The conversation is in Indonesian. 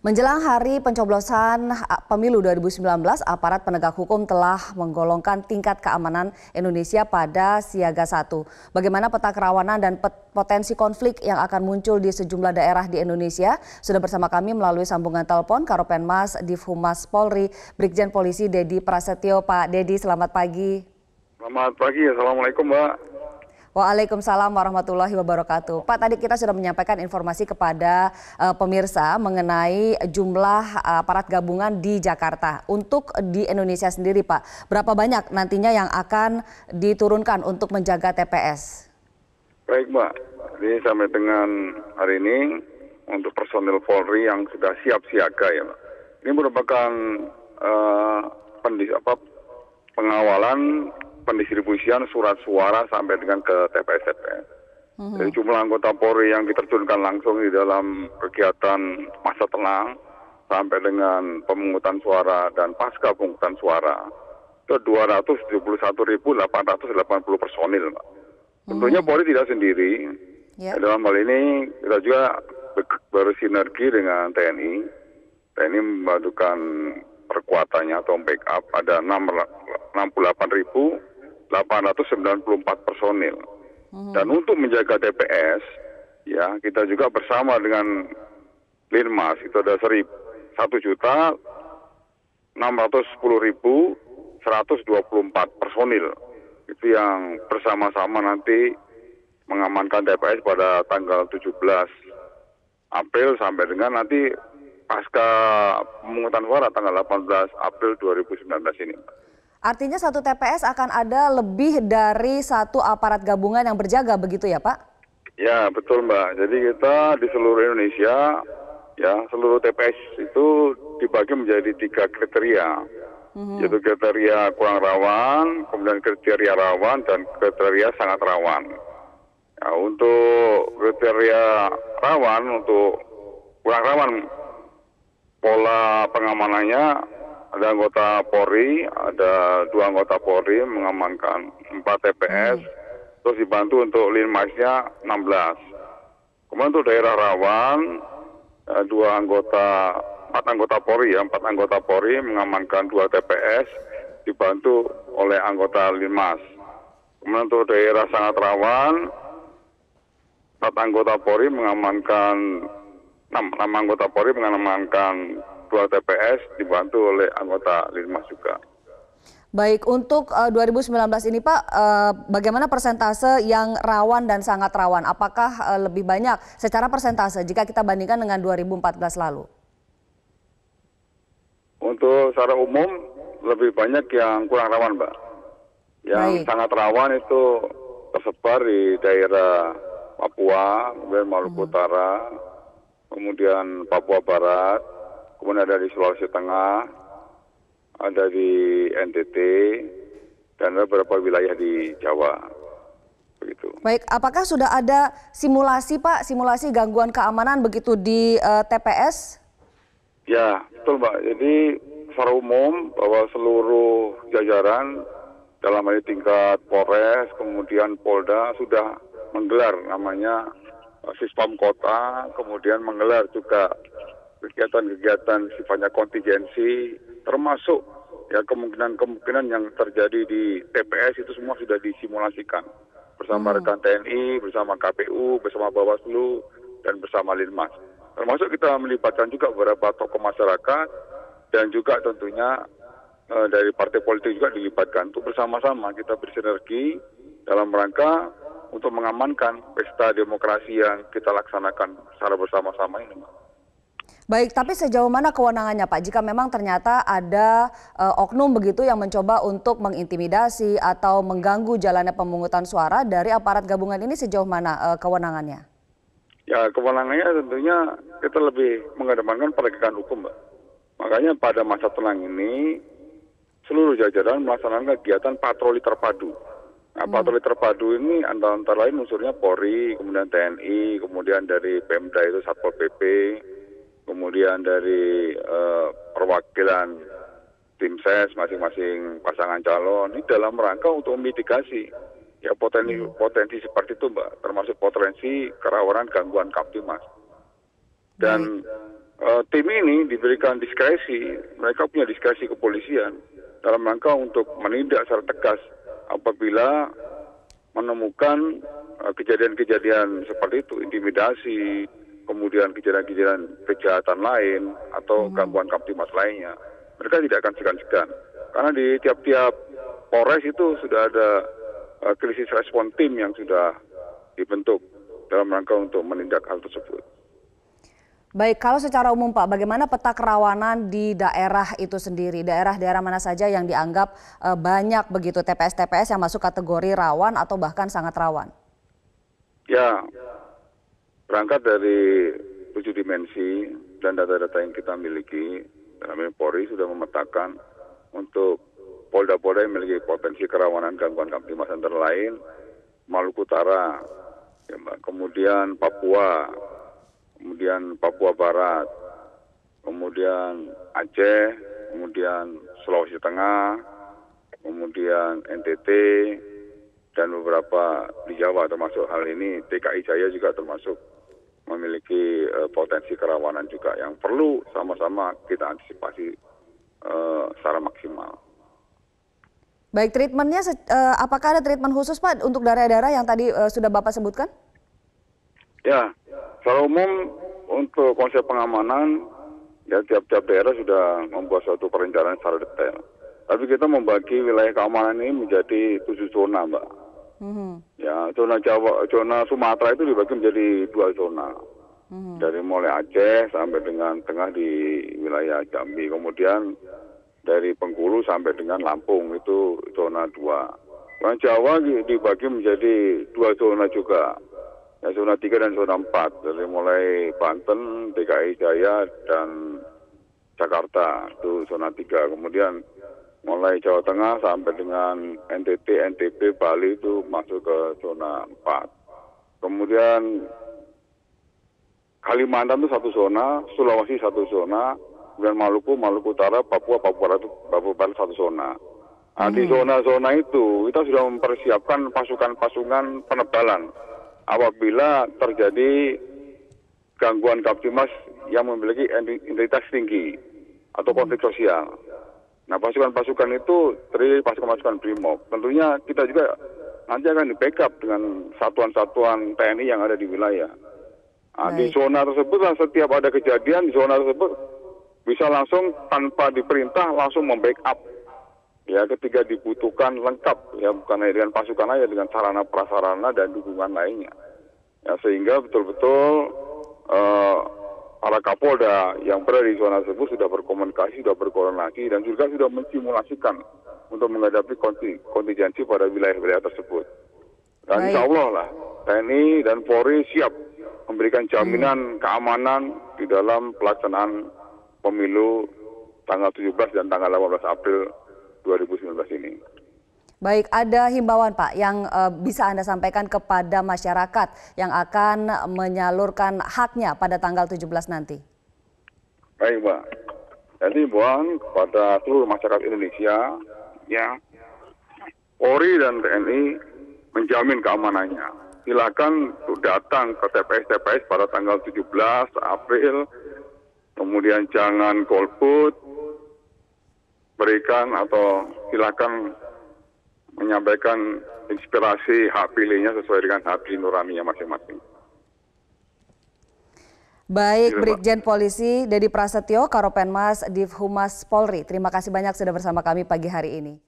Menjelang hari pencoblosan pemilu 2019, aparat penegak hukum telah menggolongkan tingkat keamanan Indonesia pada siaga 1. Bagaimana peta kerawanan dan potensi konflik yang akan muncul di sejumlah daerah di Indonesia? Sudah bersama kami melalui sambungan telepon Karopenmas Divhumas Polri, Brigjen Polisi Dedi Prasetyo. Pak Dedi, selamat pagi. Selamat pagi, Assalamualaikum Mbak. Waalaikumsalam warahmatullahi wabarakatuh. Pak, tadi kita sudah menyampaikan informasi kepada pemirsa mengenai jumlah aparat gabungan di Jakarta. Untuk di Indonesia sendiri, Pak, berapa banyak nantinya yang akan diturunkan untuk menjaga TPS? Baik Mbak, jadi sampai dengan hari ini untuk personil Polri yang sudah siap siaga ya Mbak. Ini merupakan pengawalan pendistribusian surat suara sampai dengan ke TPS-TPS. Jadi jumlah anggota Polri yang diterjunkan langsung di dalam kegiatan masa tenang sampai dengan pemungutan suara dan pasca pemungutan suara itu 271.880 personil. Tentunya Polri tidak sendiri. Dalam hal ini kita juga bersinergi dengan TNI. TNI membantukan perkuatannya atau backup ada 68.894 personil. Dan untuk menjaga TPS, ya kita juga bersama dengan Linmas itu ada 1.610.124 personil. Itu yang bersama-sama nanti mengamankan TPS pada tanggal 17 April sampai dengan nanti pasca pemungutan suara tanggal 18 April 2019 ini. Artinya satu TPS akan ada lebih dari satu aparat gabungan yang berjaga, begitu ya Pak? Ya betul Mbak, jadi kita di seluruh Indonesia, ya seluruh TPS itu dibagi menjadi 3 kriteria. Yaitu kriteria kurang rawan, kemudian kriteria rawan, dan kriteria sangat rawan. Ya, untuk kriteria rawan, untuk kurang rawan, pola pengamanannya ada anggota Polri, ada 2 anggota Polri mengamankan 4 TPS, terus dibantu untuk Linmasnya 16. Kemudian untuk daerah rawan, 4 anggota Polri mengamankan 2 TPS, dibantu oleh anggota Linmas. Kemudian untuk daerah sangat rawan, 4 anggota Polri mengamankan 6 anggota Polri mengamankan 2 TPS dibantu oleh anggota Linmas juga. Baik, untuk 2019 ini Pak, bagaimana persentase yang rawan dan sangat rawan? Apakah lebih banyak secara persentase jika kita bandingkan dengan 2014 lalu? Untuk secara umum lebih banyak yang kurang rawan Mbak. Yang sangat rawan itu tersebar di daerah Papua, kemudian Maluku Utara, kemudian Papua Barat, kemudian ada di Sulawesi Tengah, ada di NTT, dan ada beberapa wilayah di Jawa. Begitu. Baik, apakah sudah ada simulasi Pak, simulasi gangguan keamanan begitu di TPS? Ya, betul Mbak. Jadi secara umum bahwa seluruh jajaran dalam hal ini tingkat Polres, kemudian Polda sudah menggelar namanya Sispam Kota, kemudian menggelar juga kegiatan-kegiatan sifatnya kontingensi, termasuk ya kemungkinan-kemungkinan yang terjadi di TPS itu semua sudah disimulasikan bersama rekan TNI, bersama KPU, bersama Bawaslu, dan bersama Linmas. Termasuk kita melibatkan juga beberapa tokoh masyarakat dan juga tentunya dari partai politik juga dilibatkan untuk bersama-sama kita bersinergi dalam rangka untuk mengamankan pesta demokrasi yang kita laksanakan secara bersama-sama ini. Baik, tapi sejauh mana kewenangannya Pak? Jika memang ternyata ada oknum begitu yang mencoba untuk mengintimidasi atau mengganggu jalannya pemungutan suara dari aparat gabungan ini, sejauh mana kewenangannya? Ya, kewenangannya tentunya kita lebih mengedepankan penegakan hukum, Mbak. Makanya pada masa tenang ini seluruh jajaran melaksanakan kegiatan patroli terpadu. Nah, patroli terpadu ini antara lain unsurnya Polri, kemudian TNI, kemudian dari Pemda itu Satpol PP, kemudian dari perwakilan tim ses masing-masing pasangan calon ini dalam rangka untuk mitigasi ya potensi seperti itu Mbak, termasuk potensi kerawanan gangguan Kamtimas. Dan tim ini diberikan diskresi, mereka punya diskresi kepolisian dalam rangka untuk menindak secara tegas apabila menemukan kejadian-kejadian seperti itu, intimidasi, kemudian kejadian-kejadian kejahatan lain atau gangguan Kamtimas lainnya. Mereka tidak akan segan-segan. Karena di tiap-tiap Polres itu sudah ada krisis respon tim yang sudah dibentuk dalam rangka untuk menindak hal tersebut. Baik, kalau secara umum Pak, bagaimana peta kerawanan di daerah itu sendiri? Daerah-daerah mana saja yang dianggap banyak begitu TPS-TPS yang masuk kategori rawan atau bahkan sangat rawan? Ya, berangkat dari 7 dimensi dan data-data yang kita miliki, dalam Polri sudah memetakan untuk polda-polda yang memiliki potensi kerawanan gangguan Kamtimas antara lain Maluku Utara, ya, kemudian Papua, kemudian Papua Barat, kemudian Aceh, kemudian Sulawesi Tengah, kemudian NTT, dan beberapa di Jawa termasuk hal ini DKI Jaya juga termasuk memiliki potensi kerawanan juga yang perlu sama-sama kita antisipasi secara maksimal. Baik, treatmentnya apakah ada treatment khusus Pak untuk daerah-daerah yang tadi sudah Bapak sebutkan? Ya, secara umum untuk konsep pengamanan, ya tiap-tiap daerah sudah membuat suatu perencanaan secara detail. Tapi kita membagi wilayah keamanan ini menjadi 7 zona, Mbak. Ya, zona Jawa, zona Sumatera itu dibagi menjadi 2 zona. Dari mulai Aceh sampai dengan tengah di wilayah Jambi. Kemudian dari Bengkulu sampai dengan Lampung itu zona 2. Zona Jawa dibagi menjadi 2 zona juga. Ya, zona 3 dan zona 4, dari mulai Banten, DKI Jaya, dan Jakarta, itu zona 3. Kemudian mulai Jawa Tengah sampai dengan NTT, NTB, Bali itu masuk ke zona 4. Kemudian Kalimantan itu 1 zona, Sulawesi 1 zona, kemudian Maluku Utara, Papua Barat 1 zona. Nah, di zona-zona itu kita sudah mempersiapkan pasukan-pasukan penebalan apabila terjadi gangguan Kamtimas yang memiliki intensitas tinggi atau konflik sosial. Nah, pasukan-pasukan itu terdiri pasukan-pasukan BRIMOB. Tentunya kita juga nanti akan di-backup dengan satuan-satuan TNI yang ada di wilayah. Nah, di zona tersebut, setiap ada kejadian di zona tersebut bisa langsung tanpa diperintah langsung membackup. Ya, ketika dibutuhkan lengkap, ya bukan hanya dengan pasukan aja, dengan sarana prasarana dan dukungan lainnya. Ya, sehingga betul-betul para Kapolda yang berada di zona tersebut sudah berkomunikasi, sudah berkoordinasi, dan juga sudah mensimulasikan untuk menghadapi kontingensi pada wilayah-wilayah tersebut. Dan insya Allah lah, TNI dan Polri siap memberikan jaminan keamanan di dalam pelaksanaan pemilu tanggal 17 dan tanggal 18 April 2019 ini. Baik, ada himbauan Pak yang bisa Anda sampaikan kepada masyarakat yang akan menyalurkan haknya pada tanggal 17 nanti. Baik, Mbak. Jadi himbauan kepada seluruh masyarakat Indonesia, ya, Polri dan TNI menjamin keamanannya. Silakan datang ke TPS-TPS pada tanggal 17 April, kemudian jangan golput, berikan atau silakan menyampaikan inspirasi hak pilihnya sesuai dengan hati nuraninya masing-masing. Baik, Brigjen Polisi Dedi Prasetyo, Karopenmas Divhumas Polri. Terima kasih banyak sudah bersama kami pagi hari ini.